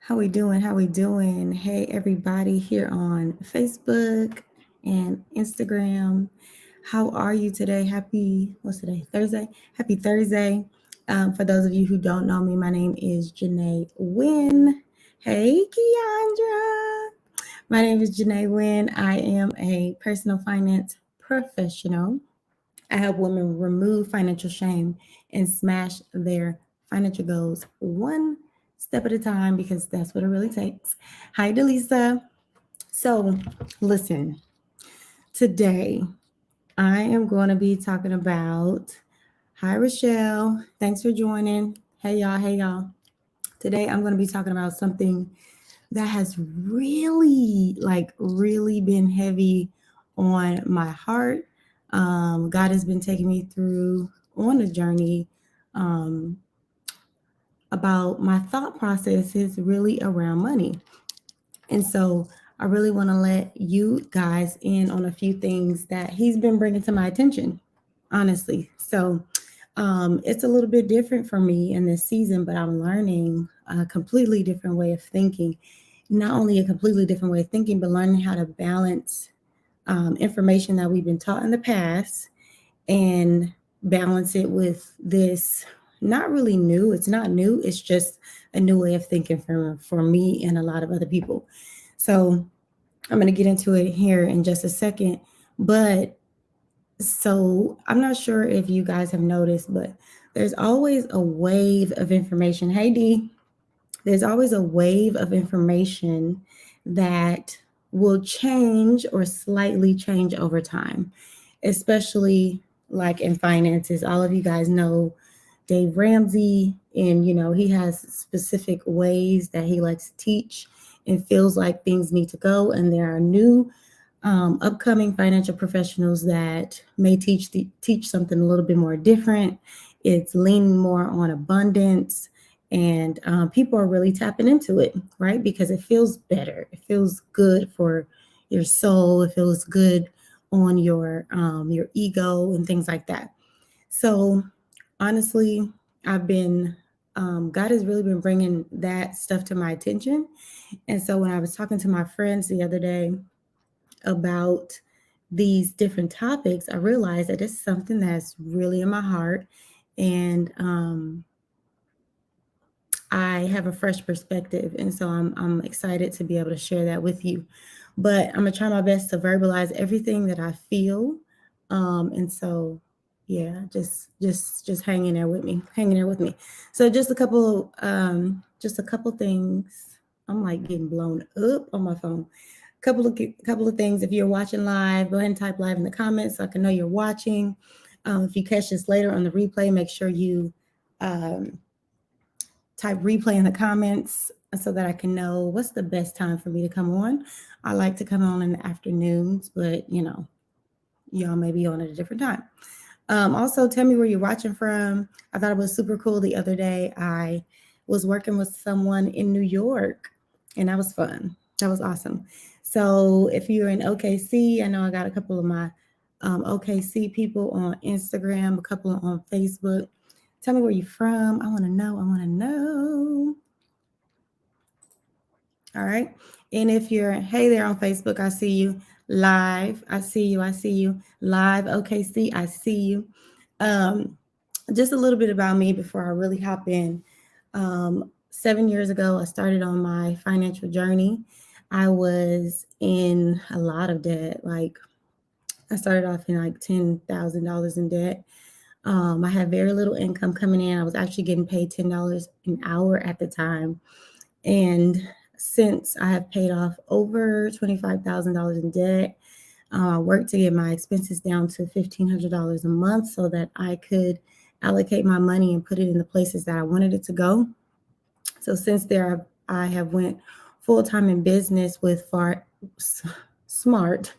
How we doing? How we doing? Hey, everybody here on Facebook and Instagram. How are you today? What's today? Thursday? Happy Thursday. For those of you who don't know me, my name is Janae Wynn. Hey, Keandra. My name is Janae Wynn. I am a personal finance professional. I help women remove financial shame and smash their financial goals one step at a time because that's what it really takes. Hi, Delisa. So, listen, today I am going to be talking about. Hi, Rochelle. Thanks for joining. Hey, y'all. Hey, y'all. Today I'm going to be talking about something that has really been heavy on my heart. God has been taking me through on a journey um, about my thought processes really around money. And so I really want to let you guys in on a few things that he's been bringing to my attention, honestly. So it's a little bit different for me in this season, but I'm learning a completely different way of thinking. Not only a completely different way of thinking, but learning how to balance information that we've been taught in the past and balance it with this not really new. It's not new. It's just a new way of thinking for me and a lot of other people. So I'm going to get into it here in just a second. But so I'm not sure if you guys have noticed, but there's always a wave of information. Hey, D, there's always a wave of information that will change or slightly change over time, especially like in finances. All of you guys know Dave Ramsey, and he has specific ways that he likes to teach and feels like things need to go. And there are new upcoming financial professionals that may teach something a little bit more different. It's leaning more on abundance, and people are really tapping into it, right? Because it feels better. It feels good for your soul. It feels good on your ego and things like that. So honestly, I've been God has really been bringing that stuff to my attention. And so when I was talking to my friends the other day about these different topics, I realized that it's something that's really in my heart. And I have a fresh perspective. And so I'm excited to be able to share that with you. But I'm going to try my best to verbalize everything that I feel. And so, yeah, just hanging there with me. So just a couple things. I'm like getting blown up on my phone. Couple of things. If you're watching live, go ahead and type live in the comments so I can know you're watching. If you catch this later on the replay, make sure you um, type replay in the comments so that I can know what's the best time for me to come on. I like to come on in the afternoons, but y'all may be on at a different time. Also, tell me where you're watching from. I thought it was super cool the other day. I was working with someone in New York, and that was fun. That was awesome. So if you're in OKC, I know I got a couple of my OKC people on Instagram, a couple on Facebook. Tell me where you're from. I want to know. I want to know. All right. And if you're, hey there on Facebook, I see you live. I see you. I see you live. OKC, I see you. Um, just a little bit about me before I really hop in. 7 years ago, I started on my financial journey. I was in a lot of debt. Like I started off in like $10,000 in debt. I had very little income coming in. I was actually getting paid $10 an hour at the time. And since I have paid off over $25,000 in debt, I worked to get my expenses down to $1,500 a month so that I could allocate my money and put it in the places that I wanted it to go. So since there, I have went full time in business with smart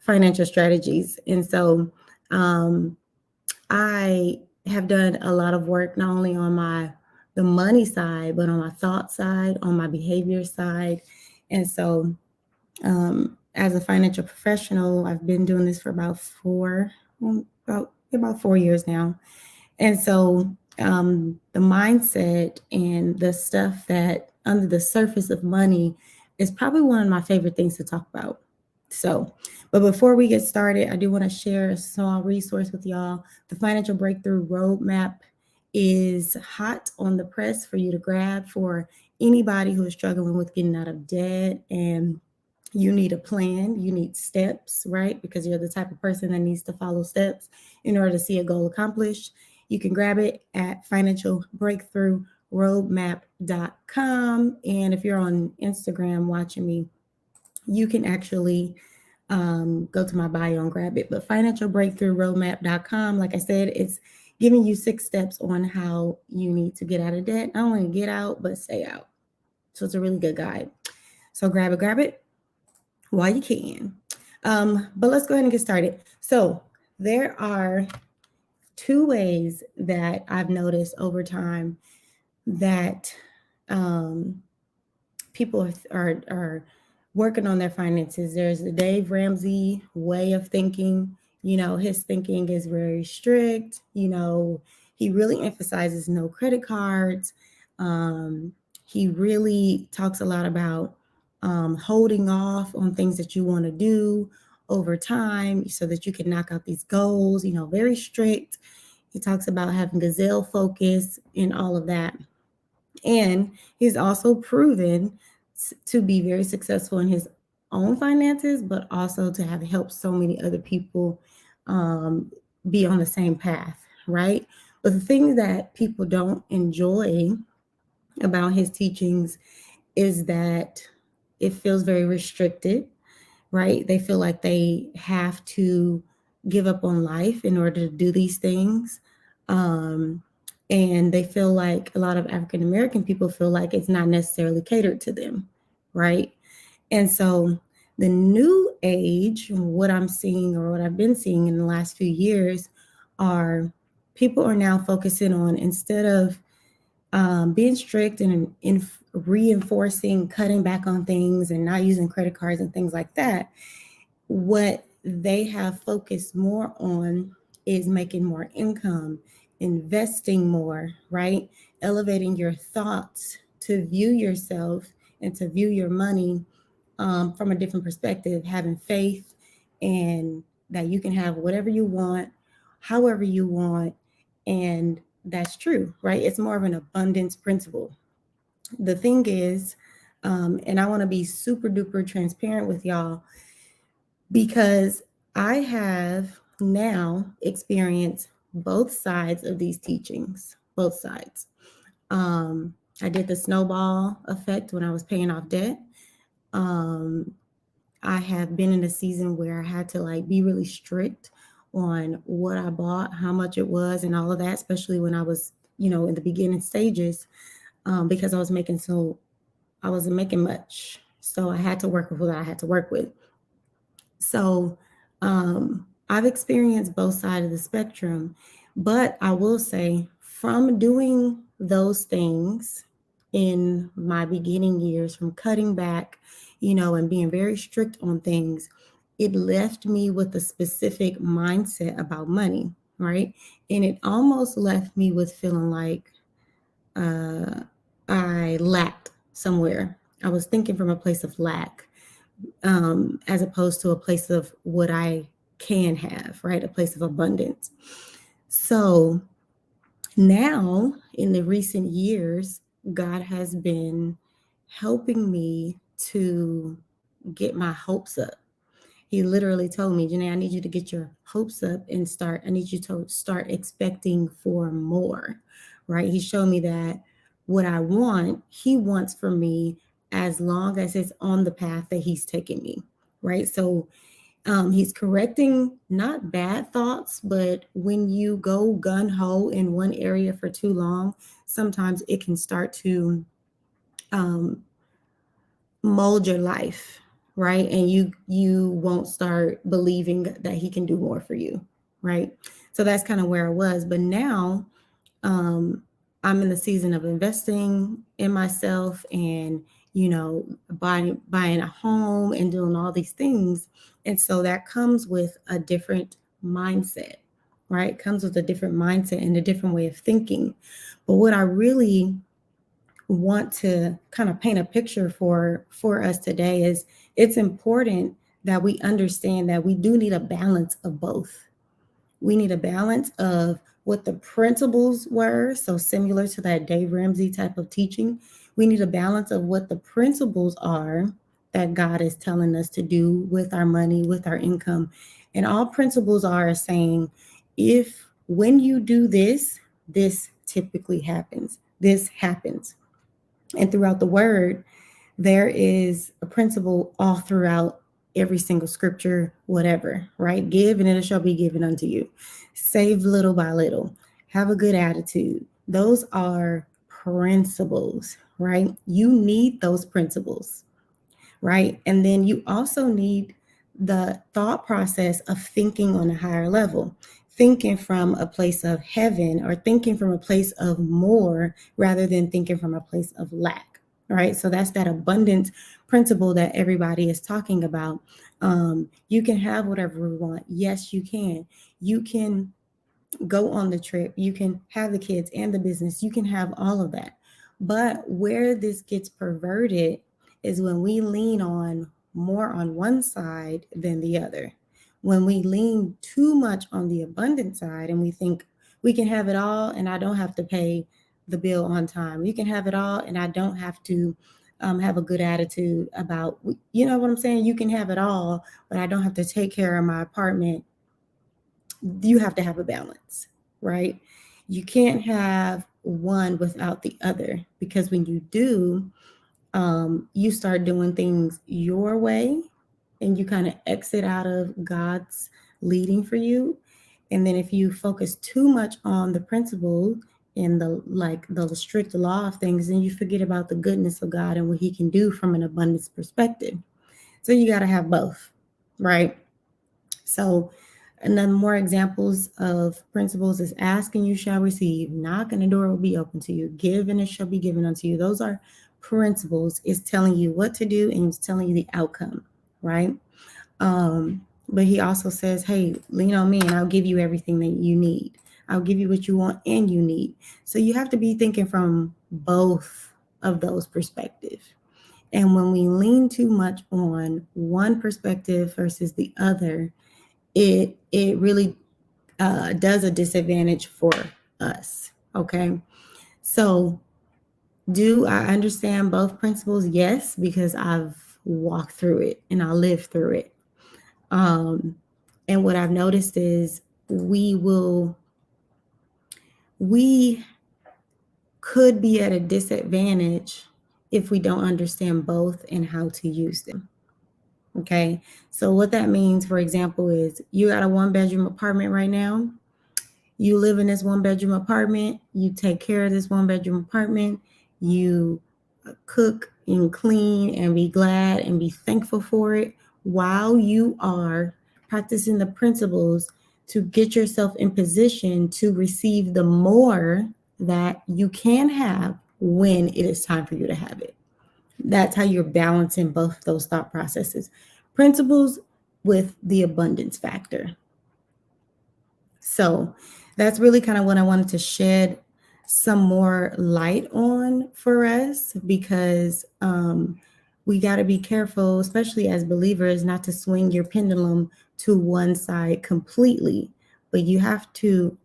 financial strategies, and so um, I have done a lot of work not only on the money side, but on my thought side, on my behavior side. And so as a financial professional, I've been doing this for about 4 years now. And so the mindset and the stuff that under the surface of money is probably one of my favorite things to talk about. So, but before we get started, I do want to share a small resource with y'all. The Financial Breakthrough Roadmap is hot on the press for you to grab for anybody who is struggling with getting out of debt, and you need a plan, you need steps, right? Because you're the type of person that needs to follow steps in order to see a goal accomplished. You can grab it at financialbreakthroughroadmap.com. And if you're on Instagram watching me, you can actually go to my bio and grab it. But financialbreakthroughroadmap.com, like I said, it's giving you 6 steps on how you need to get out of debt. Not only get out, but stay out. So it's a really good guide. So grab it while you can. But let's go ahead and get started. So there are 2 ways that I've noticed over time that people are working on their finances. There's the Dave Ramsey way of thinking. His thinking is very strict. He really emphasizes no credit cards. He really talks a lot about holding off on things that you want to do over time so that you can knock out these goals, very strict. He talks about having gazelle focus and all of that. And he's also proven to be very successful in his own finances, but also to have helped so many other people be on the same path, right? But the thing that people don't enjoy about his teachings is that it feels very restricted, right? They feel like they have to give up on life in order to do these things. And they feel like a lot of African American people feel like it's not necessarily catered to them, right? And so the new age, what I'm seeing or what I've been seeing in the last few years, are people are now focusing on, instead of being strict and reinforcing cutting back on things and not using credit cards and things like that, what they have focused more on is making more income, investing more, right? Elevating your thoughts to view yourself and to view your money from a different perspective, having faith and that you can have whatever you want, however you want. And that's true, right? It's more of an abundance principle. The thing is, and I want to be super duper transparent with y'all, because I have now experienced both sides of these teachings, both sides. I did the snowball effect when I was paying off debt. I have been in a season where I had to be really strict on what I bought, how much it was, and all of that, especially when I was, in the beginning stages, because I wasn't making much. So I had to work with what I had to work with. So I've experienced both sides of the spectrum, but I will say, from doing those things in my beginning years, from cutting back, and being very strict on things, it left me with a specific mindset about money, right? And it almost left me with feeling like I lacked somewhere. I was thinking from a place of lack, as opposed to a place of what I can have, right? A place of abundance. So now, in the recent years, God has been helping me to get my hopes up. He literally told me, Janae, I need you to get your hopes up and I need you to start expecting for more, right? He showed me that what I want, he wants for me, as long as it's on the path that he's taking me, right? So he's correcting not bad thoughts, but when you go gun ho in one area for too long, sometimes it can start to mold your life, right? And you won't start believing that he can do more for you, right? So that's kind of where I was. But now I'm in the season of investing in myself and buying a home and doing all these things. And so that comes with a different mindset, right? Comes with a different mindset and a different way of thinking. But what I really want to kind of paint a picture for us today is it's important that we understand that we do need a balance of both. We need a balance of what the principles were, so similar to that Dave Ramsey type of teaching. We need a balance of what the principles are that God is telling us to do with our money, with our income. And all principles are saying, if when you do this, this typically happens. This happens. And throughout the word, there is a principle all throughout every single scripture, whatever, right? Give and it shall be given unto you. Save little by little. Have a good attitude. Those are principles, right? You need those principles, right? And then you also need the thought process of thinking on a higher level, thinking from a place of heaven or thinking from a place of more rather than thinking from a place of lack, right? So that's that abundance principle that everybody is talking about. You can have whatever you want. Yes, you can. You can go on the trip. You can have the kids and the business. You can have all of that. But where this gets perverted is when we lean on more on one side than the other. When we lean too much on the abundant side and we think we can have it all and I don't have to pay the bill on time. You can have it all and I don't have to have a good attitude about, you know what I'm saying? You can have it all, but I don't have to take care of my apartment. You have to have a balance, right? You can't have one without the other, because when you do, you start doing things your way and you kind of exit out of God's leading for you. And then if you focus too much on the principle and the strict law of things, then you forget about the goodness of God and what he can do from an abundance perspective. So you got to have both, right? So, and then more examples of principles is ask and you shall receive, knock and the door will be open to you, give and it shall be given unto you. Those are principles. It's telling you what to do and it's telling you the outcome, right? But he also says, hey, lean on me and I'll give you everything that you need. I'll give you what you want and you need. So you have to be thinking from both of those perspectives. And when we lean too much on one perspective versus the other, it really does a disadvantage for us. Okay. So do I understand both principles? Yes, because I've walked through it and I lived through it. And what I've noticed is we could be at a disadvantage if we don't understand both and how to use them. Okay. So what that means, for example, is you got a 1-bedroom apartment right now. You live in this 1-bedroom apartment. You take care of this 1-bedroom apartment. You cook and clean and be glad and be thankful for it while you are practicing the principles to get yourself in position to receive the more that you can have when it is time for you to have it. That's how you're balancing both those thought processes. Principles with the abundance factor. So that's really kind of what I wanted to shed some more light on for us, because we got to be careful, especially as believers, not to swing your pendulum to one side completely. But you have to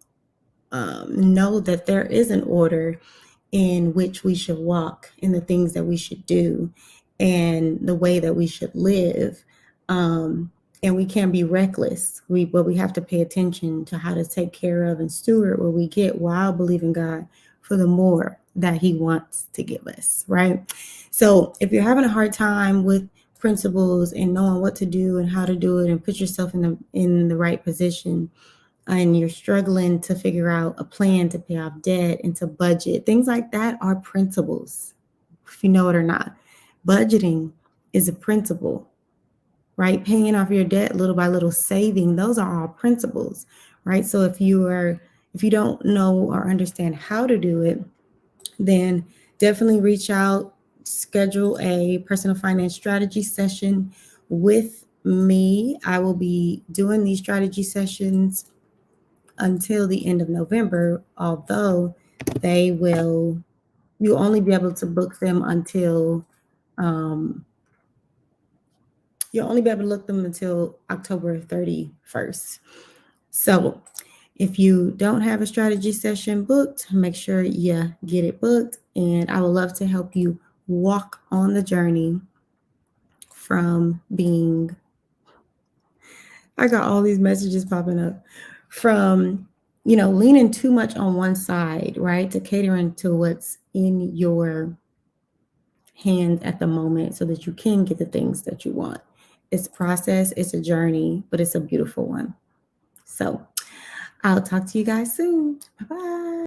know that there is an order in which we should walk, in the things that we should do, and the way that we should live. And we can't be reckless. But we have to pay attention to how to take care of and steward what we get while believing God for the more that he wants to give us, right? So if you're having a hard time with principles and knowing what to do and how to do it and put yourself in the right position, and you're struggling to figure out a plan to pay off debt and to budget, things like that are principles, if you know it or not. Budgeting is a principle, right? Paying off your debt little by little, saving, those are all principles, right? So if you don't know or understand how to do it, then definitely reach out, schedule a personal finance strategy session with me. I will be doing these strategy sessions until the end of November, although they will you'll only be able to book them until you'll only be able to look them until October 31st. So if you don't have a strategy session booked, make sure you get it booked. And I would love to help you walk on the journey from being, I got all these messages popping up, from, leaning too much on one side, right? To catering to what's in your hand at the moment so that you can get the things that you want. It's a process, it's a journey, but it's a beautiful one. So I'll talk to you guys soon. Bye bye.